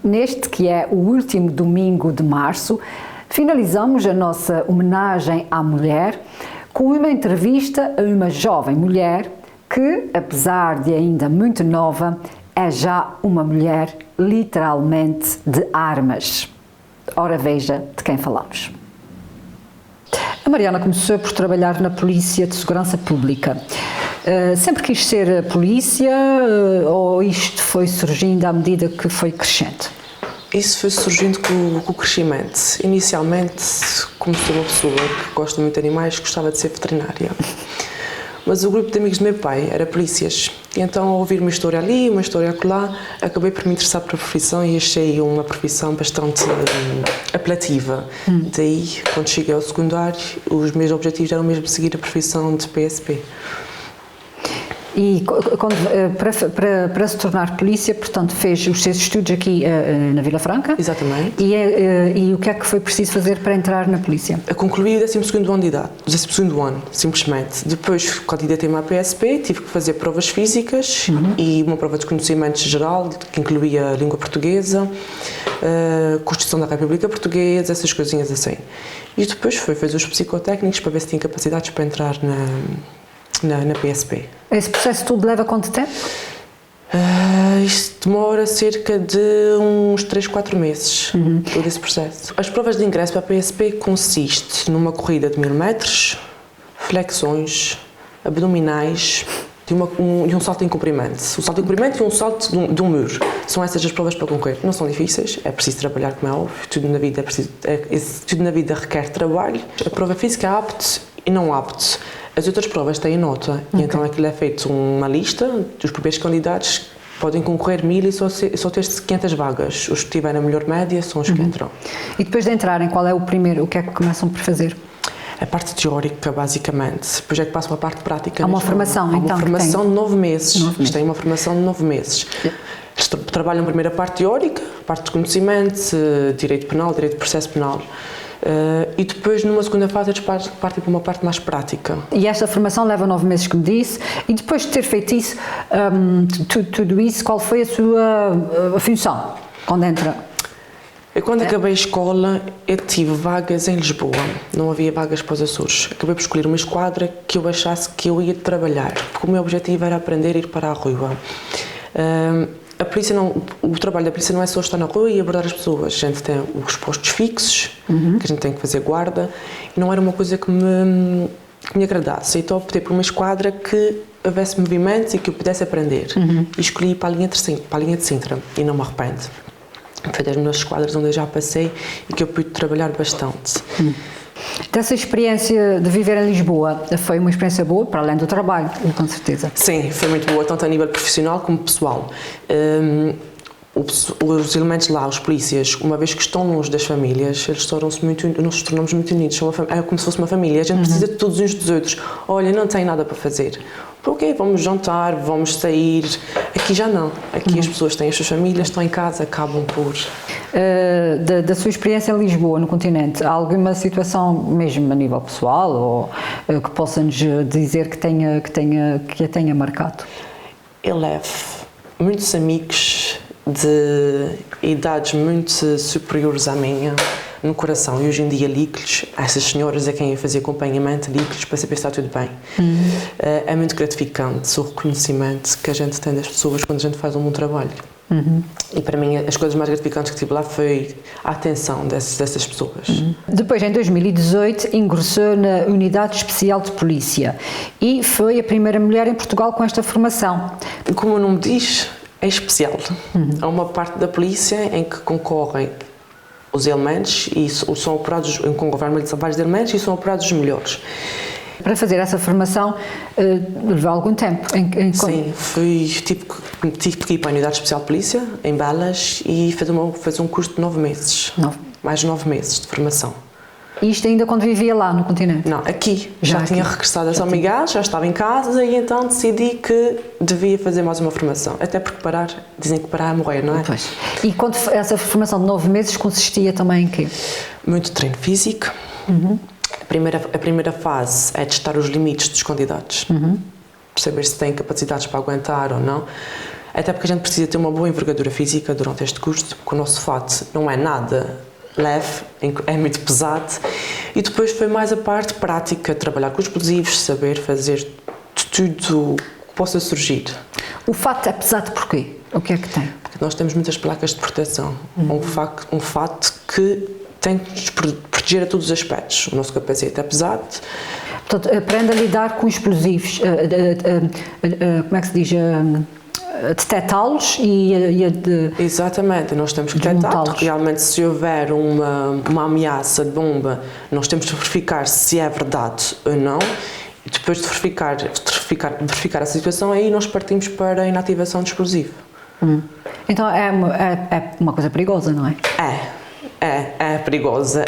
Neste que é o último domingo de março, finalizamos a nossa homenagem à mulher com uma entrevista a uma jovem mulher que, apesar de ainda muito nova, é já uma mulher literalmente de armas. Ora veja de quem falamos. A Mariana começou por trabalhar na Polícia de Segurança Pública. Sempre quis ser polícia ou isto foi surgindo à medida que foi crescendo? Isso foi surgindo com o crescimento. Inicialmente, como sou uma pessoa que gosta muito de animais, gostava de ser veterinária. Mas o grupo de amigos do meu pai era polícias. E então, ao ouvir uma história ali, uma história acolá, acabei por me interessar pela profissão e achei uma profissão bastante apelativa. Daí, quando cheguei ao secundário, os meus objetivos eram mesmo seguir a profissão de PSP. E para se tornar polícia, portanto, fez os seus estudos aqui na Vila Franca? Exatamente. E o que é que foi preciso fazer para entrar na polícia? Eu concluí o 12º ano de idade, o 12º ano, simplesmente. Depois, candidatei-me à PSP, tive que fazer provas físicas e uma prova de conhecimento geral, que incluía a língua portuguesa, Constituição da República Portuguesa, essas coisinhas assim. E depois foi fazer os psicotécnicos para ver se tinha capacidades para entrar na PSP. Esse processo tudo leva quanto tempo? Isto demora cerca de uns 3, 4 meses, todo esse processo. As provas de ingresso para a PSP consiste numa corrida de 1000 metros, flexões, abdominais e um salto em comprimento. O salto em comprimento e um salto de um muro. São essas as provas para concorrer. Não são difíceis, é preciso trabalhar, como é óbvio. Tudo na vida requer trabalho. A prova física é apto e não apto. As outras provas têm nota, e então aquilo é feito uma lista dos primeiros candidatos, podem concorrer 1000 e só ter-se 500 vagas. Os que tiverem a melhor média são os que entram. E depois de entrarem, qual é o primeiro, o que é que começam por fazer? A parte teórica, basicamente, depois é que passam para a parte prática. Há uma formação, então? Há uma formação de 9 meses. Eles têm uma formação de 9 meses. Eles trabalham primeiro a parte teórica, a parte de conhecimento, direito penal, direito de processo penal. E depois, numa segunda fase, eles partem para uma parte mais prática. E esta formação leva 9 meses, como disse, e depois de ter feito isso, tudo isso, qual foi a sua função quando entra? Quando acabei a escola, eu tive vagas em Lisboa, não havia vagas para os Açores. Acabei por escolher uma esquadra que eu achasse que eu ia trabalhar, porque o meu objetivo era aprender a ir para a rua. O trabalho da polícia não é só estar na rua e abordar as pessoas. A gente tem os postos fixos, que a gente tem que fazer guarda, e não era uma coisa que me agradasse. Então optei por uma esquadra que houvesse movimentos e que eu pudesse aprender. E escolhi para a linha de Sintra, e não me arrependo. Foi das melhores esquadras onde eu já passei e que eu pude trabalhar bastante. Dessa experiência de viver em Lisboa, foi uma experiência boa, para além do trabalho, com certeza? Sim, foi muito boa, tanto a nível profissional como pessoal. Os elementos lá, os polícias, uma vez que estão longe das famílias, nós nos tornamos muito unidos, é como se fosse uma família, a gente precisa de todos uns dos outros. Olha, não tem nada para fazer. Ok, vamos jantar, vamos sair. Aqui já não. Aqui as pessoas têm as suas famílias, estão em casa, acabam por... Da sua experiência em Lisboa, no continente, há alguma situação, mesmo a nível pessoal, ou que possa-nos dizer que a tenha marcado? Eu levo muitos amigos de idades muito superiores à minha no coração, e hoje em dia ligo-lhes, essas senhoras a quem eu fazia acompanhamento, ligo-lhes para saber se está tudo bem. É muito gratificante o reconhecimento que a gente tem das pessoas quando a gente faz um bom trabalho. E para mim as coisas mais gratificantes que tive lá foi a atenção dessas pessoas. Depois, em 2018, ingressou na Unidade Especial de Polícia e foi a primeira mulher em Portugal com esta formação. Como o nome diz, é especial. Há uma parte da polícia em que concorrem os elementos e são operados, concorrem vários elementos e são operados os melhores. Para fazer essa formação levou algum tempo? Sim, tive que ir para a Unidade Especial de Polícia, em Belas, e fazer um curso de 9 meses. Mais 9 meses de formação. E isto ainda quando vivia lá no continente? Não, aqui. Já tinha regressado a São Miguel, já estava em casa e então decidi que devia fazer mais uma formação. Até porque dizem que parar é morrer, não é? Pois. E essa formação de 9 meses consistia também em quê? Muito treino físico. A primeira fase é testar os limites dos candidatos. Saber se têm capacidades para aguentar ou não. até porque a gente precisa ter uma boa envergadura física durante este curso, porque o nosso fato não é nada leve, é muito pesado. E depois foi mais a parte prática, trabalhar com explosivos, saber fazer tudo que possa surgir. O fato é pesado porquê? O que é que tem? Porque nós temos muitas placas de proteção. Um fato que tem que nos proteger a todos os aspectos. O nosso capacete é pesado. Portanto, aprende a lidar com explosivos, como é que se diz? Detectá-los Exatamente, nós temos que detectar. Realmente, se houver uma ameaça de bomba, nós temos de verificar se é verdade ou não. E depois de verificar a situação, aí nós partimos para a inativação de explosivo. Então é uma coisa perigosa, não é? É perigosa,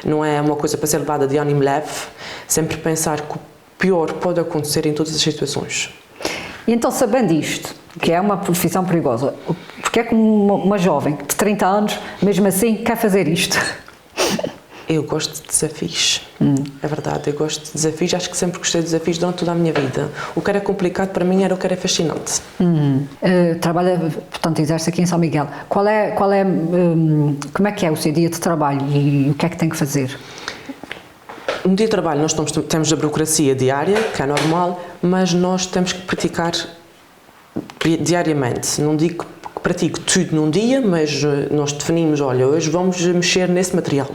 não é uma coisa para ser levada de ânimo leve, sempre pensar que o pior pode acontecer em todas as situações. E então, sabendo isto, que é uma profissão perigosa, porque é que uma jovem de 30 anos, mesmo assim, quer fazer isto? Eu gosto de desafios, é verdade, eu gosto de desafios, acho que sempre gostei de desafios durante toda a minha vida. O que era complicado para mim era o que era fascinante. Trabalha, portanto, exerce aqui em São Miguel. Como é que é o seu dia de trabalho e o que é que tem que fazer? No dia de trabalho nós temos a burocracia diária, que é normal, mas nós temos que praticar diariamente. Não digo que pratico tudo num dia, mas nós definimos, olha, hoje vamos mexer nesse material.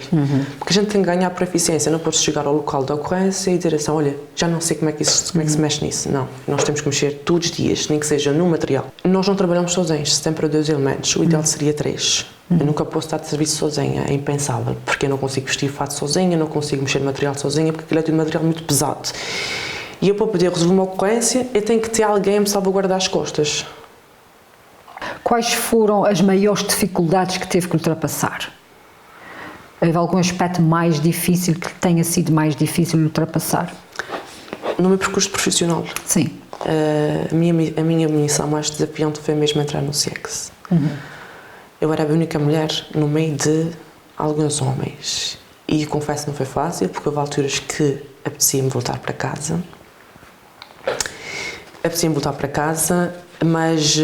Porque a gente tem que ganhar proficiência, não pode chegar ao local da ocorrência e dizer assim, olha, já não sei como é que se mexe nisso. Não, nós temos que mexer todos os dias, nem que seja no material. Nós não trabalhamos sozinhos, sempre 2 elementos, o ideal seria 3. Eu nunca posso estar de serviço sozinha, é impensável, porque eu não consigo vestir fato sozinha, não consigo mexer no material sozinha, porque aquilo é tudo material muito pesado. E eu, para poder resolver uma ocorrência, eu tenho que ter alguém a me salvaguardar as costas. Quais foram as maiores dificuldades que teve que ultrapassar? Houve algum aspecto mais difícil que tenha sido mais difícil de ultrapassar? No meu percurso profissional? Sim. A minha missão mais desafiante foi mesmo entrar no CIEX. Eu era a única mulher no meio de alguns homens. E confesso que não foi fácil, porque houve alturas que apetecia-me voltar para casa. Mas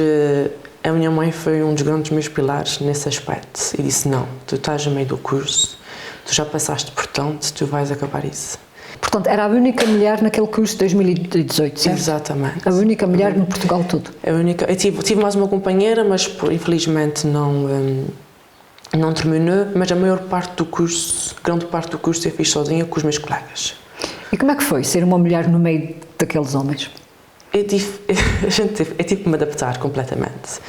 a minha mãe foi um dos grandes meus pilares nesse aspecto. E disse, não, tu estás no meio do curso, tu já passaste por tanto, tu vais acabar isso. Portanto, era a única mulher naquele curso de 2018, certo? Exatamente. A única mulher no Portugal todo. Eu tive mais uma companheira, mas infelizmente não terminou, mas a maior parte do curso, grande parte do curso eu fiz sozinha com os meus colegas. E como é que foi ser uma mulher no meio daqueles homens? Eu tive que me adaptar completamente.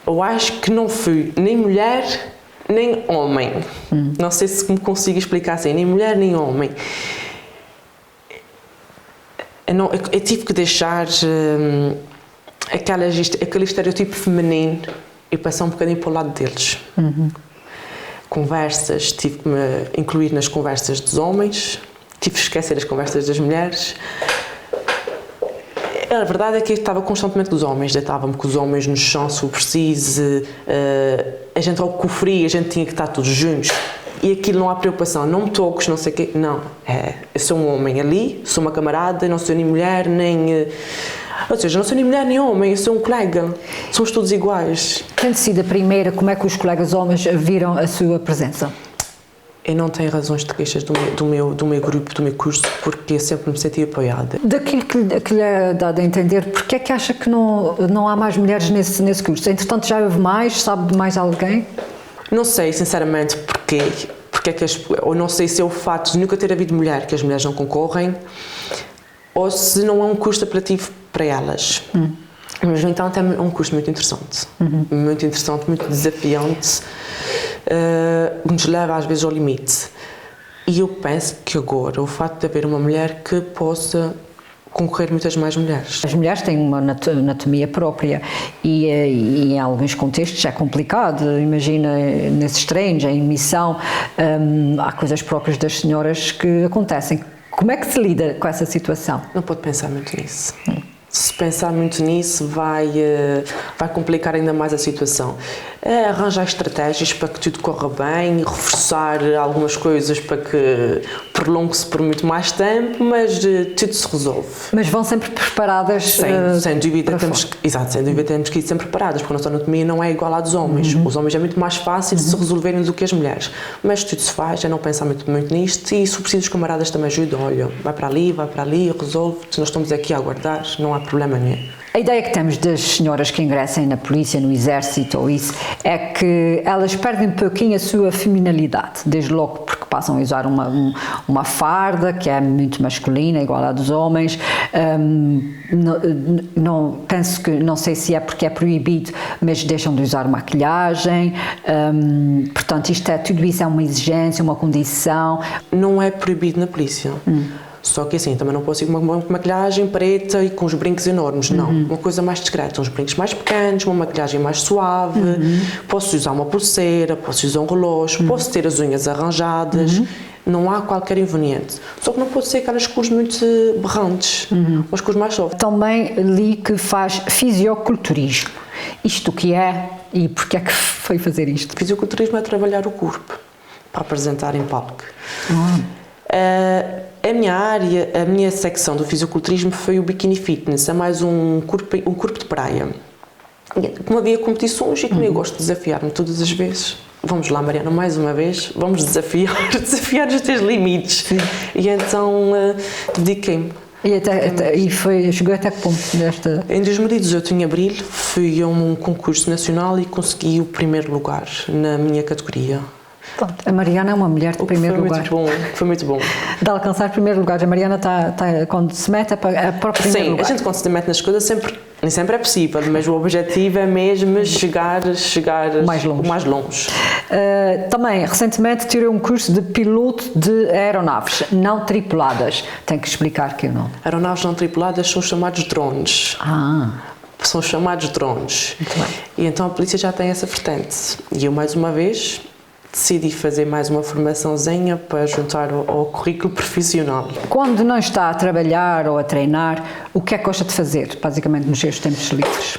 Eu acho que não fui nem mulher, nem homem. Não sei se me consigo explicar assim, nem mulher, nem homem. Eu tive que deixar aquele estereotipo feminino e passar um bocadinho para o lado deles. Conversas, tive que me incluir nas conversas dos homens, tive que esquecer as conversas das mulheres. A verdade é que eu estava constantemente com os homens, deitava-me com os homens no chão, se for preciso, a gente ao cofre, a gente tinha que estar todos juntos. E aquilo não há preocupação, não me toques, não sei o quê, não. Eu sou um homem ali, sou uma camarada, não sou nem mulher, nem... Ou seja, não sou nem mulher nem homem, eu sou um colega, somos todos iguais. Tendo sido a primeira, como é que os colegas homens viram a sua presença? Eu não tenho razões de queixas do meu grupo, do meu curso, porque eu sempre me senti apoiada. Daquilo que lhe é dado a entender, porque é que acha que não há mais mulheres nesse curso? Entretanto, já houve mais? Sabe de mais alguém? Não sei, sinceramente, porquê. Ou não sei se é o fato de nunca ter havido mulher, que as mulheres não concorrem, ou se não é um curso apelativo para elas. Mas, no entanto, é um curso muito interessante. Muito interessante, muito desafiante, nos leva às vezes ao limite. E eu penso que agora o facto de haver uma mulher que possa concorrer muitas mais mulheres. As mulheres têm uma anatomia própria e em alguns contextos é complicado. Imagina nesses treinos, em missão, há coisas próprias das senhoras que acontecem. Como é que se lida com essa situação? Não pode pensar muito nisso. Se pensar muito nisso vai complicar ainda mais a situação. arranjar estratégias para que tudo corra bem, reforçar algumas coisas para que prolongue-se por muito mais tempo, mas tudo se resolve. Mas vão sempre preparadas? Sem dúvida sem dúvida temos que ir sempre preparadas, porque a nossa anatomia não é igual à dos homens. Os homens é muito mais fácil de se resolverem do que as mulheres, mas tudo se faz, é não pensar muito nisto, e se preciso os camaradas também ajudam, olha, vai para ali, resolve, se nós estamos aqui a aguardar, não há problema nenhum. A ideia que temos das senhoras que ingressem na polícia, no exército ou isso, é que elas perdem um pouquinho a sua feminilidade, desde logo porque passam a usar uma farda que é muito masculina, igual à dos homens. Não sei se é porque é proibido, mas deixam de usar maquilhagem. Portanto, tudo isso é uma exigência, uma condição. Não é proibido na polícia. Só que assim, também não posso ir com uma maquilhagem preta e com os brincos enormes, não. Uma coisa mais discreta, uns brincos mais pequenos, uma maquilhagem mais suave, posso usar uma pulseira, posso usar um relógio, posso ter as unhas arranjadas, não há qualquer inconveniente. Só que não pode ser aquelas cores muito berrantes, as cores mais soft. Também li que faz fisioculturismo. Isto o que é e porque é que foi fazer isto? Fisioculturismo é trabalhar o corpo para apresentar em palco. A minha área, a minha secção do fisioculturismo foi o bikini fitness, é mais um corpo de praia. Como havia competições e como eu gosto de desafiar-me todas as vezes, vamos lá, Mariana, mais uma vez, vamos desafiar os teus limites. Sim. E então dediquei-me. E chegou até que ponto desta? Em 2018, em abril, fui a um concurso nacional e consegui o primeiro lugar na minha categoria. A Mariana é uma mulher de primeiro lugar. Foi muito bom. De alcançar primeiro lugar. A Mariana quando se mete para o primeiro lugar. Sim, a gente quando se mete nas coisas nem sempre é possível, mas o objetivo é mesmo chegar o mais longe. Também, recentemente, tirei um curso de piloto de aeronaves não tripuladas. Tem que explicar que eu não. Aeronaves não tripuladas são chamados drones. São chamados drones. Muito bem. E então a polícia já tem essa vertente. E eu, mais uma vez, decidi fazer mais uma formaçãozinha para juntar ao currículo profissional. Quando não está a trabalhar ou a treinar, o que é que gosta de fazer, basicamente, nos seus tempos livres?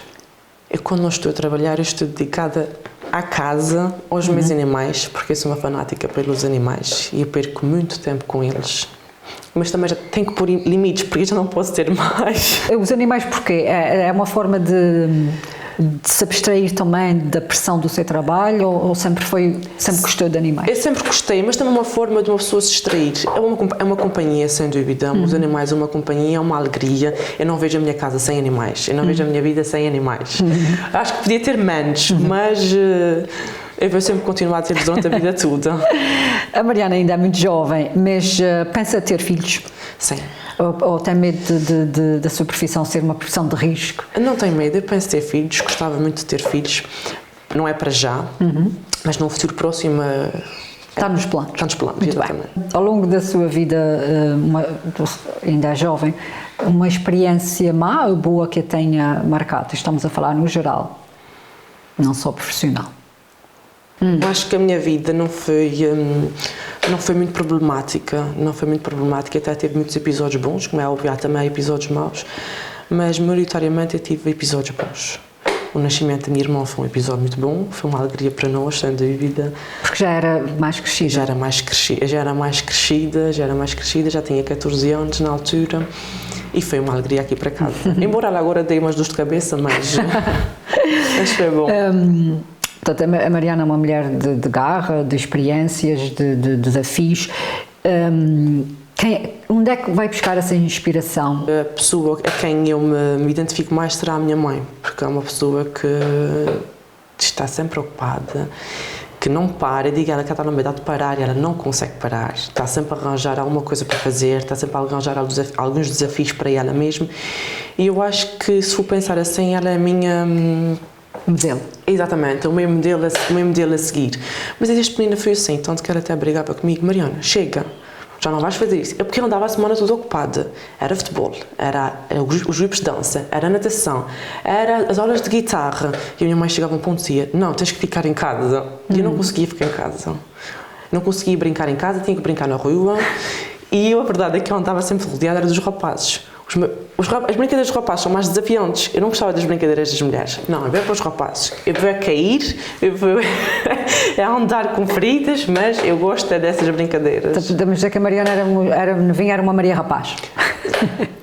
Eu, quando não estou a trabalhar, eu estou dedicada à casa, aos meus animais, porque eu sou uma fanática pelos animais e eu perco muito tempo com eles. Mas também já tenho que pôr limites, porque eu já não posso ter mais. Os animais porquê? É uma forma de se abstrair também da pressão do seu trabalho ou sempre gostou de animais? Eu sempre gostei, mas também é uma forma de uma pessoa se distrair. É uma companhia, sem dúvida. Os animais é uma companhia, é uma alegria. Eu não vejo a minha casa sem animais. Eu não vejo a minha vida sem animais. Acho que podia ter menos, mas eu vou sempre continuar a ter durante a vida toda. A Mariana ainda é muito jovem, mas pensa ter filhos? Sim. Ou tem medo da sua profissão ser uma profissão de risco? Não tenho medo, eu penso ter filhos, gostava muito de ter filhos. Não é para já, mas num futuro próximo... Está nos planos. Está nos planos, muito exatamente. Bem. Ao longo da sua vida, ainda é jovem, uma experiência má ou boa que a tenha marcado? Estamos a falar no geral, não só profissional. Acho que a minha vida não foi muito problemática, até teve muitos episódios bons, como é óbvio, há também episódios maus, mas maioritariamente eu tive episódios bons. O nascimento da minha irmã foi um episódio muito bom, foi uma alegria para nós, sem dúvida. Porque já era mais crescida? Já era mais crescida, já tinha 14 anos na altura e foi uma alegria aqui para casa. Embora ela agora dê umas dores de cabeça, mas foi bom. Portanto, a Mariana é uma mulher de garra, de experiências, de desafios. Onde é que vai buscar essa inspiração? A pessoa a quem eu me identifico mais será a minha mãe, porque é uma pessoa que está sempre ocupada, que não para. Eu digo ela que ela está numa idade de parar e ela não consegue parar. Está sempre a arranjar alguma coisa para fazer, está sempre a arranjar alguns desafios para ela mesma. E eu acho que, se for pensar assim, ela é a minha... modelo. Exatamente, o meu modelo a seguir. Mas este menino foi assim, tanto que ela até brigava comigo: Mariana, chega, já não vais fazer isso. É porque eu andava a semana toda ocupada. Era futebol, era os grupos de dança, era natação, era as aulas de guitarra. E a minha mãe chegava a um ponto e dizia: não, tens que ficar em casa. E eu não conseguia ficar em casa. Não conseguia brincar em casa, tinha que brincar na rua. E a verdade é que eu andava sempre rodeada dos rapazes. As brincadeiras dos rapazes são mais desafiantes. Eu não gostava das brincadeiras das mulheres. Não, é bem para os rapazes. Eu vou cair, eu vou andar com feridas, mas eu gosto dessas brincadeiras. Então, podemos dizer que a Mariana era uma Maria Rapaz.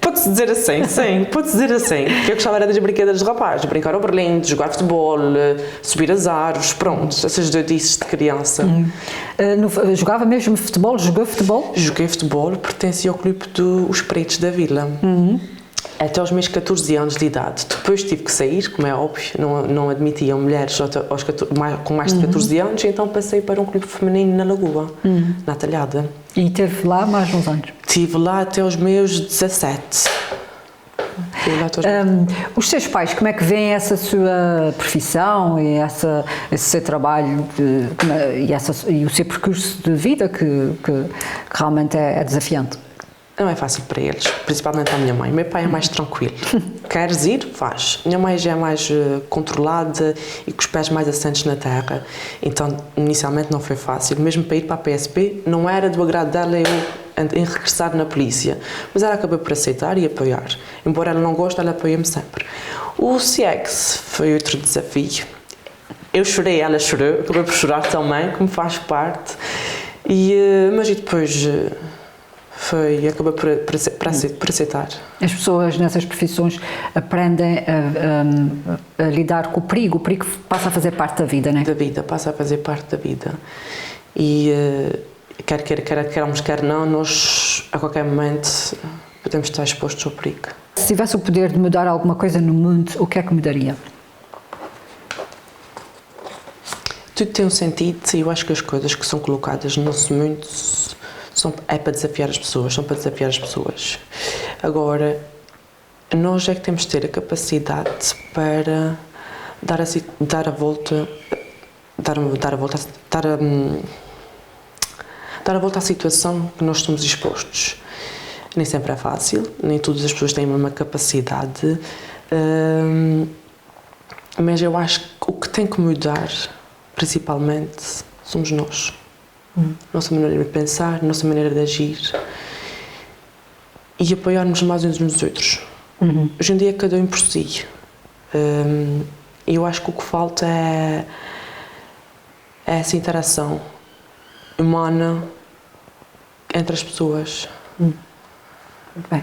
Pode-se dizer assim, sim, pode-se dizer assim. Eu gostava era das brincadeiras dos rapazes, de brincar ao berlim, de jogar futebol, subir as árvores, pronto, essas doidices de criança. Jogava mesmo futebol? Jogou futebol? Joguei futebol, pertencia ao clube dos Pretos da Vila. Até aos meus 14 anos de idade. Depois tive que sair, como é óbvio, não admitiam mulheres com mais de 14 anos, então passei para um clube feminino na Lagoa, na Talhada. E teve lá mais uns anos? Estive lá até aos meus 17. Os seus pais, como é que veem essa sua profissão e esse seu trabalho e o seu percurso de vida que realmente é desafiante? Não é fácil para eles, principalmente a minha mãe. Meu pai é mais tranquilo. Queres ir? Faz. Minha mãe já é mais controlada e com os pés mais assentes na terra. Então, inicialmente não foi fácil. Mesmo para ir para a PSP, não era do agrado dela em regressar na polícia. Mas ela acabou por aceitar e apoiar. Embora ela não goste, ela apoia-me sempre. O CX foi outro desafio. Eu chorei, ela chorou. Acabei por chorar também, como faz parte. Mas depois... acabou por aceitar. As pessoas nessas profissões aprendem a lidar com o perigo passa a fazer parte da vida, não é? Da vida, passa a fazer parte da vida. E queramos, quer não, nós a qualquer momento podemos estar expostos ao perigo. Se tivesse o poder de mudar alguma coisa no mundo, o que é que mudaria? Tudo tem um sentido e eu acho que as coisas que são colocadas no nosso mundo é para desafiar as pessoas, são para desafiar as pessoas. Agora, nós é que temos de ter a capacidade para dar a volta à situação que nós estamos expostos. Nem sempre é fácil, nem todas as pessoas têm a mesma capacidade, mas eu acho que o que tem que mudar, principalmente, somos nós. Nossa maneira de pensar, nossa maneira de agir e apoiarmos mais uns nos outros. Hoje em dia cada um por si. Eu acho que o que falta é essa interação humana entre as pessoas. Muito bem.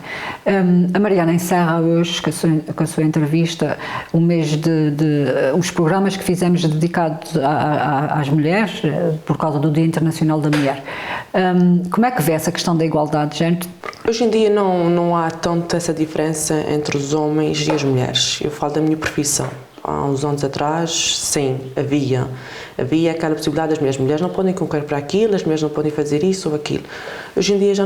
A Mariana encerra hoje com a sua entrevista o mês os programas que fizemos dedicados às mulheres por causa do Dia Internacional da Mulher. Como é que vê essa questão da igualdade de género? Hoje em dia não há tanto essa diferença entre os homens e as mulheres. Eu falo da minha profissão. Há uns anos atrás, sim, havia aquela possibilidade das mulheres não podem concorrer para aquilo, as mulheres não podem fazer isso ou aquilo. Hoje em dia já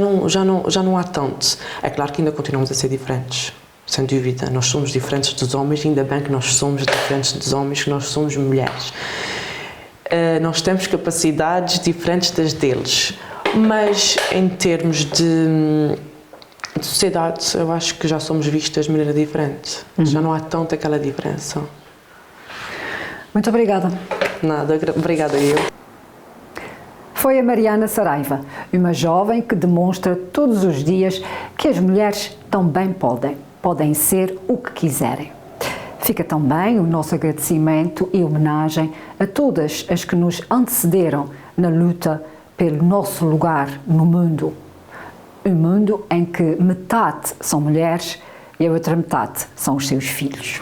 não há tanto. É claro que ainda continuamos a ser diferentes, sem dúvida. Nós somos diferentes dos homens, ainda bem que nós somos diferentes dos homens, que nós somos mulheres. Nós temos capacidades diferentes das deles, mas em termos de sociedade, eu acho que já somos vistas de maneira diferente. Já não há tanto aquela diferença. Muito obrigada. Nada, obrigada eu. Foi a Mariana Saraiva, uma jovem que demonstra todos os dias que as mulheres também podem ser o que quiserem. Fica também o nosso agradecimento e homenagem a todas as que nos antecederam na luta pelo nosso lugar no mundo. Um mundo em que metade são mulheres e a outra metade são os seus filhos.